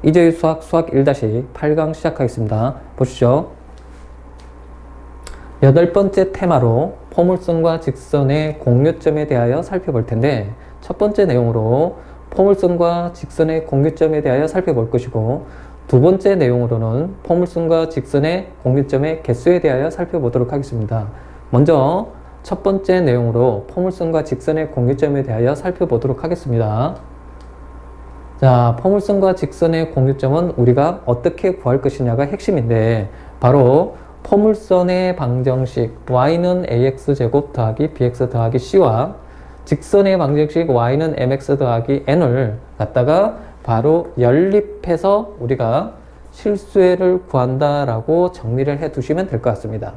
이제 수학 1-8강 시작하겠습니다. 보시죠. 8번째 테마로 포물선과 직선의 공유점에 대하여 살펴볼 텐데, 첫 번째 내용으로 포물선과 직선의 공유점에 대하여 살펴볼 것이고, 두 번째 내용으로는 포물선과 직선의 공유점의 개수에 대하여 살펴보도록 하겠습니다. 먼저 첫 번째 내용으로 포물선과 직선의 공유점에 대하여 살펴보도록 하겠습니다. 자, 포물선과 직선의 공유점은 우리가 어떻게 구할 것이냐가 핵심인데, 바로 포물선의 방정식 y는 ax제곱 더하기 bx 더하기 c와 직선의 방정식 y는 mx 더하기 n을 갖다가 바로 연립해서 우리가 실수를 구한다라고 정리를 해 두시면 될 것 같습니다.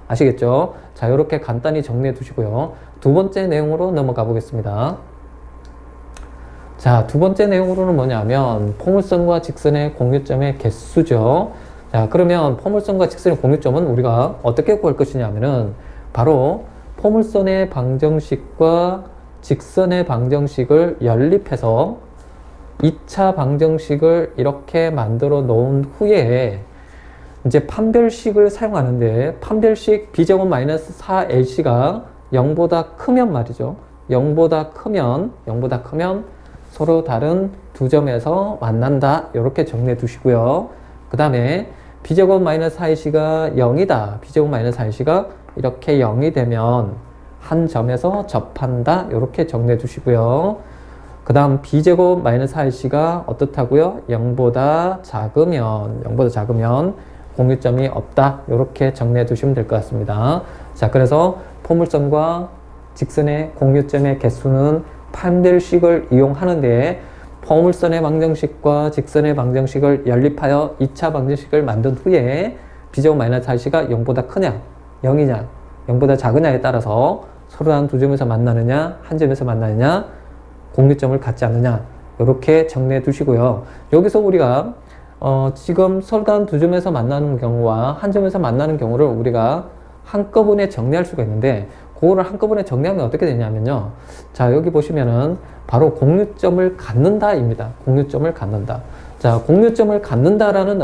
아시겠죠? 자, 이렇게 간단히 정리해 두시고요. 두 번째 내용으로 넘어가 보겠습니다. 자, 두 번째 내용으로는 뭐냐면 포물선과 직선의 공유점의 개수죠. 자, 그러면 포물선과 직선의 공유점은 우리가 어떻게 구할 것이냐면은 바로 포물선의 방정식과 직선의 방정식을 연립해서 2차 방정식을 이렇게 만들어 놓은 후에 이제 판별식을 사용하는데, 판별식 b제곱 마이너스 4lc가 0보다 크면 말이죠. 0보다 크면 서로 다른 두 점에서 만난다. 이렇게 정리해 두시고요. 그 다음에 b제곱 마이너스 4ac가 0이다. b제곱 마이너스 4ac가 이렇게 0이 되면 한 점에서 접한다. 이렇게 정리해 두시고요. 그 다음 b제곱 마이너스 4ac가 어떻다고요? 0보다 작으면 공유점이 없다. 이렇게 정리해 두시면 될 것 같습니다. 자, 그래서 포물선과 직선의 공유점의 개수는 판별식을 이용하는데, 포물선의 방정식과 직선의 방정식을 연립하여 2차 방정식을 만든 후에 b제곱 마이너스 4ac가 0보다 크냐, 0이냐, 0보다 작으냐에 따라서 서로 한 두 점에서 만나느냐, 한 점에서 만나느냐, 공유점을 갖지 않느냐, 이렇게 정리해 두시고요. 여기서 우리가 지금 서로 한 두 점에서 만나는 경우와 한 점에서 만나는 경우를 우리가 한꺼번에 정리할 수가 있는데, 그거를 한꺼번에 정리하면 어떻게 되냐면요. 자, 여기 보시면은 바로 공유점을 갖는다입니다. 공유점을 갖는다. 자, 공유점을 갖는다라는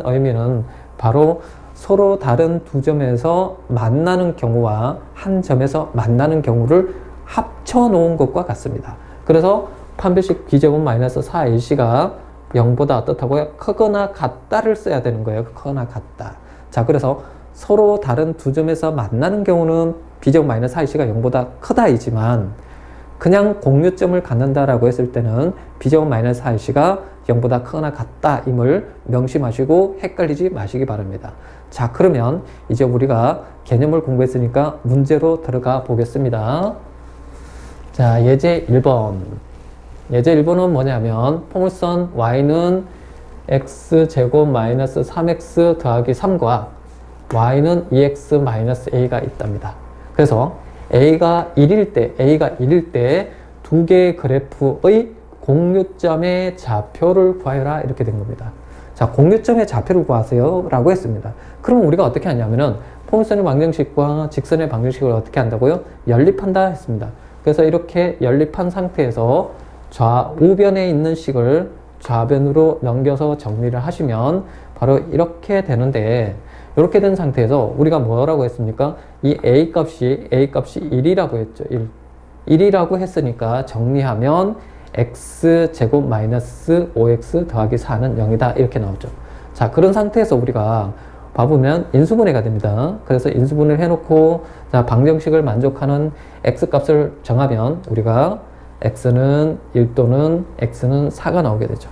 의미는 바로 서로 다른 두 점에서 만나는 경우와 한 점에서 만나는 경우를 합쳐 놓은 것과 같습니다. 그래서 판별식 b제곱 마이너스 4ac가 0보다 어떻다고요? 크거나 같다를 써야 되는 거예요. 크거나 같다. 자, 그래서 서로 다른 두 점에서 만나는 경우는 b제곱 마이너스 4ac가 0보다 크다이지만, 그냥 공유점을 갖는다라고 했을 때는 b제곱 마이너스 4ac가 0보다 크거나 같다임을 명심하시고 헷갈리지 마시기 바랍니다. 자, 그러면 이제 우리가 개념을 공부했으니까 문제로 들어가 보겠습니다. 자, 예제 1번. 예제 1번은 뭐냐면 포물선 y는 x제곱 마이너스 3x 더하기 3과 y는 2x 마이너스 a가 있답니다. 그래서 a가 1일 때 두 개의 그래프의 공유점의 좌표를 구하여라, 이렇게 된 겁니다. 자, 공유점의 좌표를 구하세요 라고 했습니다. 그럼 우리가 어떻게 하냐면은 포물선의 방정식과 직선의 방정식을 어떻게 한다고요? 연립한다 했습니다. 그래서 이렇게 연립한 상태에서 우변에 있는 식을 좌변으로 넘겨서 정리를 하시면 바로 이렇게 되는데, 이렇게 된 상태에서 우리가 뭐라고 했습니까? 이 a값이 1이라고 했죠. 1이라고 했으니까 정리하면 x제곱 마이너스 5x 더하기 4는 0이다. 이렇게 나오죠. 자, 그런 상태에서 우리가 봐보면 인수분해가 됩니다. 그래서 인수분해를 해놓고, 자, 방정식을 만족하는 x값을 정하면 우리가 x는 1 또는 x는 4가 나오게 되죠.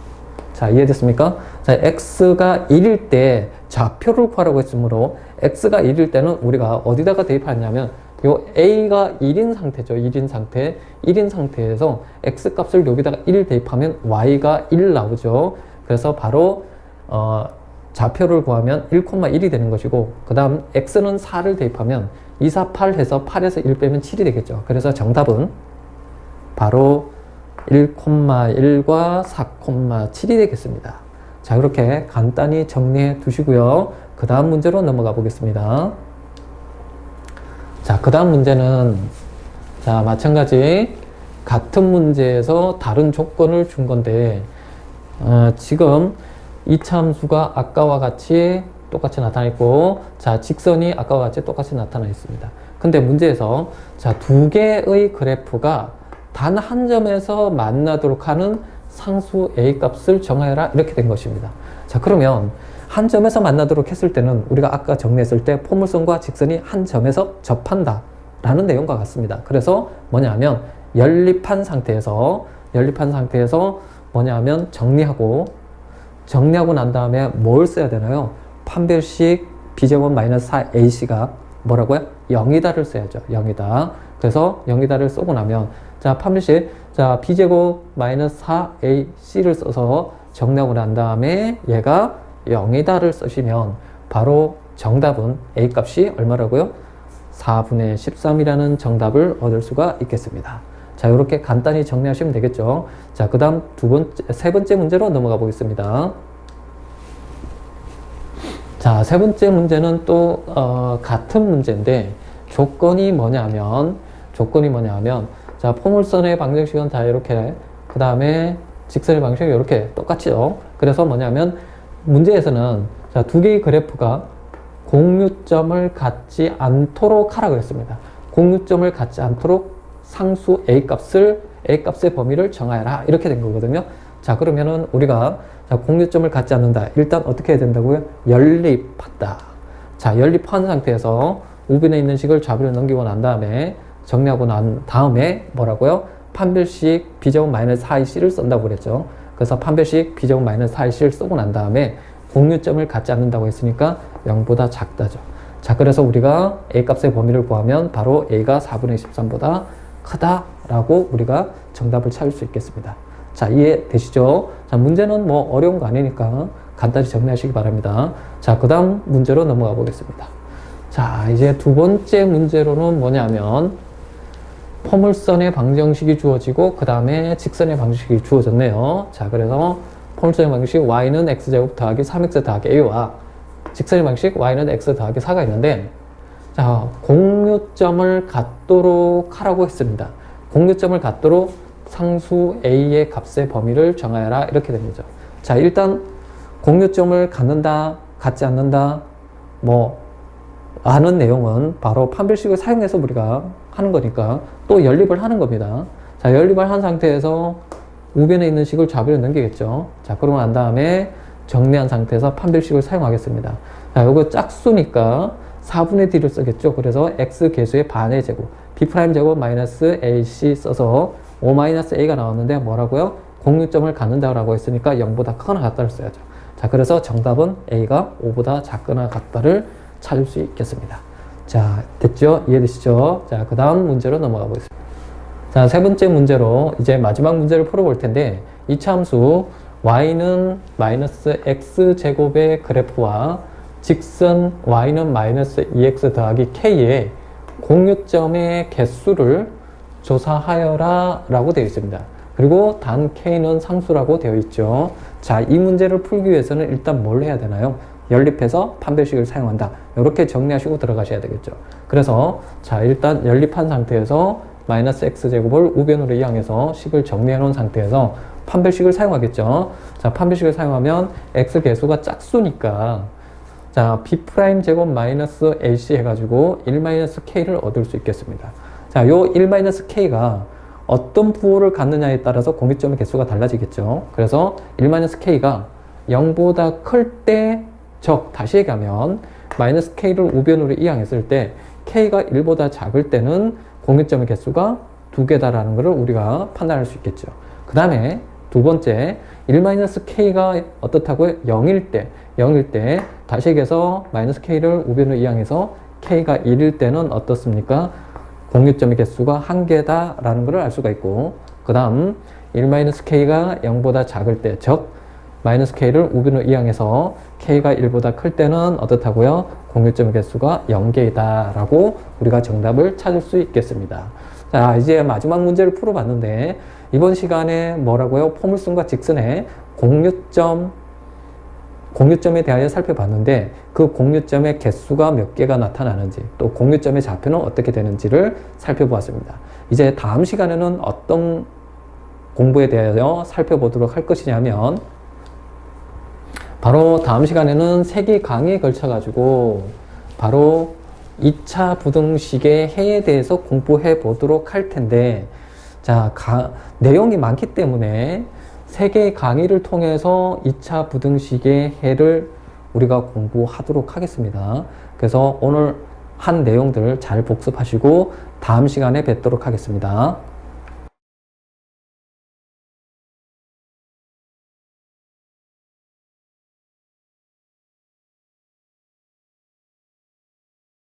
자, 이해됐습니까? 자, x가 1일 때 좌표를 구하라고 했으므로 x가 1일 때는 우리가 어디다가 대입하냐면 요 a가 1인 상태죠. 1인 상태에서 x값을 여기다가 1 대입하면 y가 1 나오죠. 그래서 바로 좌표를 구하면 1,1이 되는 것이고, 그 다음 x는 4를 대입하면 2, 4, 8 해서 8에서 1 빼면 7이 되겠죠. 그래서 정답은 바로 1,1과 4,7이 되겠습니다. 자, 이렇게 간단히 정리해 두시고요. 그 다음 문제로 넘어가 보겠습니다. 자, 그 다음 문제는, 자, 마찬가지 같은 문제에서 다른 조건을 준 건데 지금 이차함수가 아까와 같이 똑같이 나타나 있고, 자, 직선이 아까와 같이 똑같이 나타나 있습니다. 근데 문제에서 자, 두 개의 그래프가 단 한 점에서 만나도록 하는 상수 A 값을 정하여라 이렇게 된 것입니다. 자, 그러면 한 점에서 만나도록 했을 때는 우리가 아까 정리했을 때 포물선과 직선이 한 점에서 접한다 라는 내용과 같습니다. 그래서 뭐냐면 연립한 상태에서 뭐냐면 정리하고 난 다음에 뭘 써야 되나요? 판별식 b제곱 마이너스 4ac가 뭐라고요? 0이다를 써야죠. 0이다. 그래서 0이다를 쓰고 나면 자, 판별식 자, b제곱 마이너스 4ac를 써서 정리하고 난 다음에 얘가 0이다를 쓰시면 바로 정답은 a 값이 얼마라고요? 4분의 13이라는 정답을 얻을 수가 있겠습니다. 자, 이렇게 간단히 정리하시면 되겠죠. 자, 그 다음 세 번째 문제로 넘어가 보겠습니다. 자, 세 번째 문제는 또 같은 문제인데 조건이 뭐냐면 자, 포물선의 방정식은 다 이렇게, 그 다음에 직선의 방정식이 이렇게 똑같죠. 그래서 뭐냐면 문제에서는 자, 두 개의 그래프가 공유점을 갖지 않도록 하라고 했습니다. 공유점을 갖지 않도록 상수 A 값의 범위를 정하여라 이렇게 된 거거든요. 자, 그러면은 우리가 자, 공유점을 갖지 않는다. 일단 어떻게 해야 된다고요? 연립한다. 자, 연립한 상태에서 우변에 있는 식을 좌변으로 넘기고 난 다음에 정리하고 난 다음에 뭐라고요? 판별식 b제곱 마이너스 4ac를 쓴다고 그랬죠. 그래서 판별식 b제곱 마이너스 4ac를 쓰고 난 다음에 공유점을 갖지 않는다고 했으니까 0보다 작다죠. 자, 그래서 우리가 A 값의 범위를 구하면 바로 A가 4분의 13보다 크다라고 우리가 정답을 찾을 수 있겠습니다. 자, 이해되시죠? 자, 문제는 뭐 어려운 거 아니니까 간단히 정리하시기 바랍니다. 자, 그 다음 문제로 넘어가 보겠습니다. 자, 이제 두 번째 문제로는 뭐냐면 포물선의 방정식이 주어지고 그 다음에 직선의 방정식이 주어졌네요. 자, 그래서 포물선의 방정식 y는 x제곱 더하기 3x 더하기 a와 직선의 방식 y는 x 더하기 4가 있는데 자, 공유점을 갖도록 하라고 했습니다. 공유점을 갖도록 상수 a의 값의 범위를 정하여라 이렇게 된 거죠. 자, 일단 공유점을 갖는다, 갖지 않는다 뭐 아는 내용은 바로 판별식을 사용해서 우리가 하는 거니까 또 연립을 하는 겁니다. 자, 연립을 한 상태에서 우변에 있는 식을 좌변으로 넘기겠죠. 자, 그러고 난 다음에 정리한 상태에서 판별식을 사용하겠습니다. 자, 요거 짝수니까 4분의 d를 쓰겠죠. 그래서 x 계수의 반의 제곱, b' 제곱 마이너스 ac 써서 5-a가 나왔는데 뭐라고요? 공유점을 갖는다라고 했으니까 0보다 크거나 같다를 써야죠. 자, 그래서 정답은 a가 5보다 작거나 같다를 찾을 수 있겠습니다. 자, 됐죠? 이해되시죠? 자, 그 다음 문제로 넘어가 보겠습니다. 자, 세 번째 문제로 이제 마지막 문제를 풀어볼 텐데 이차함수 y는 마이너스 x제곱의 그래프와 직선 y는 마이너스 2x 더하기 k의 공유점의 개수를 조사하여라 라고 되어 있습니다. 그리고 단 k는 상수라고 되어 있죠. 자, 이 문제를 풀기 위해서는 일단 뭘 해야 되나요? 연립해서 판별식을 사용한다. 이렇게 정리하시고 들어가셔야 되겠죠. 그래서 자, 일단 연립한 상태에서 마이너스 x제곱을 우변으로 이항해서 식을 정리해 놓은 상태에서 판별식을 사용하겠죠. 자, 판별식을 사용하면 x 개수가 짝수니까 자, b' 제곱 마이너스 ac 해가지고 1-k를 얻을 수 있겠습니다. 자, 요 1-k가 어떤 부호를 갖느냐에 따라서 공유점의 개수가 달라지겠죠. 그래서 1-k가 0보다 클 때 다시 얘기하면 마이너스 k를 우변으로 이항했을 때 k가 1보다 작을 때는 공유점의 개수가 2개다라는 것을 우리가 판단할 수 있겠죠. 그 다음에 두 번째 1-k가 어떻다고요? 0일 때 다시 얘기해서 마이너스 k를 우변으로 이항해서 k가 1일 때는 어떻습니까? 공유점의 개수가 1개다라는 것을 알 수가 있고, 그 다음 1-k가 0보다 작을 때, 즉 마이너스 k를 우변으로 이항해서 k가 1보다 클 때는 어떻다고요? 공유점의 개수가 0개이다 라고 우리가 정답을 찾을 수 있겠습니다. 자, 이제 마지막 문제를 풀어봤는데 이번 시간에 뭐라고요? 포물선과 직선의 공유점에 대하여 살펴봤는데 그 공유점의 개수가 몇 개가 나타나는지 또 공유점의 좌표는 어떻게 되는지를 살펴보았습니다. 이제 다음 시간에는 어떤 공부에 대하여 살펴보도록 할 것이냐면, 바로 다음 시간에는 3개 강의에 걸쳐 가지고 바로 2차 부등식의 해에 대해서 공부해 보도록 할 텐데, 자, 내용이 많기 때문에 3개 강의를 통해서 2차 부등식의 해를 우리가 공부하도록 하겠습니다. 그래서 오늘 한 내용들 잘 복습하시고 다음 시간에 뵙도록 하겠습니다.